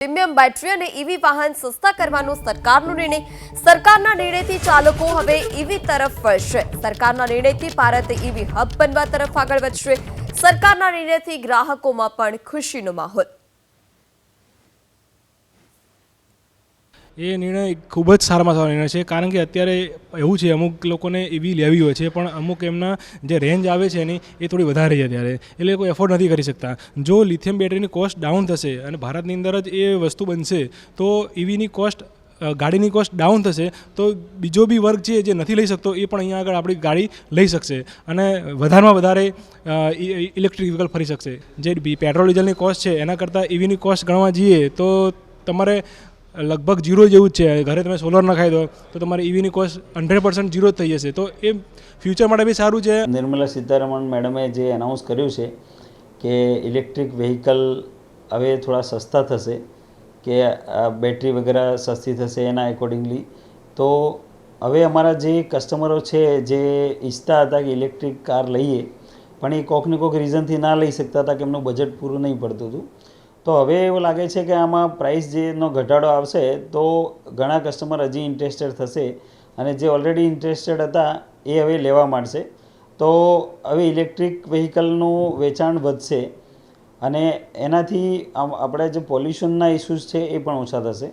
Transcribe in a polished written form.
Premium battery અને EV વાહન સસ્તા કરવાનો સરકારનો નિર્ણય। સરકારના નિર્ણયથી ચાલકો હવે ઈવી તરફ વળશે। સરકારના નિર્ણયથી ભારત ઈવી હબ બનવા તરફ આગળ વધશે। સરકારના નિર્ણયથી ગ્રાહકોમાં પણ ખુશીનો માહોલ। એ નિર્ણય ખૂબ જ સારામાં સારો નિર્ણય છે, કારણ કે અત્યારે એવું છે અમુક લોકોને ઈવી લેવી હોય છે, પણ અમુક એમના જે રેન્જ આવે છે એની એ થોડી વધારે છે ત્યારે, એટલે કોઈ એફોર્ડ નથી કરી શકતા। જો લિથિયમ બેટરીની કોસ્ટ ડાઉન થશે અને ભારતની અંદર જ એ વસ્તુ બનશે તો ઈવીની કોસ્ટ ગાડીની કોસ્ટ ડાઉન થશે તો બીજો બી વર્ગ છે જે નથી લઈ શકતો એ પણ અહીંયા આગળ આપણી ગાડી લઈ શકશે અને વધારેમાં વધારે ઇલેક્ટ્રિક વ્હીકલ ફરી શકશે। જે પેટ્રોલ ડીઝલની કોસ્ટ છે એના કરતાં ઈવીની કોસ્ટ ગણવા જઈએ તો તમારે લગભગ જીરો જેવું જ છે। ઘરે તમે સોલર નખાઈ દો તો તમારી ઈવીની કોસ્ટ 100% જીરો જ થઈ જશે, તો એ ફ્યુચર માટે બી સારું છે। નિર્મલા સીતારમણ મેડમે જે એનાઉન્સ કર્યું છે કે ઇલેક્ટ્રિક વ્હીકલ હવે થોડા સસ્તા થશે, કે બેટરી વગેરે સસ્તી થશે એના એકોર્ડિંગલી, તો હવે અમારા જે કસ્ટમરો છે જે ઈચ્છતા હતા કે ઇલેક્ટ્રિક કાર લઈએ પણ એ કોઈક ને કોઈક રીઝનથી ના લઈ શકતા હતા કે એમનું બજેટ પૂરું નહીં પડતું હતું, તો હવે એવું લાગે છે કે આમાં પ્રાઇસ જેનો ઘટાડો આવશે તો ઘણા કસ્ટમર હજી ઇન્ટરેસ્ટેડ થશે અને જે ઓલરેડી ઇન્ટરેસ્ટેડ હતા એ હવે લેવા માંડશે। તો હવે ઇલેક્ટ્રિક વ્હીકલનું વેચાણ વધશે અને એનાથી આપણે જે પોલ્યુશનના ઇસ્યુઝ છે એ પણ ઓછા થશે।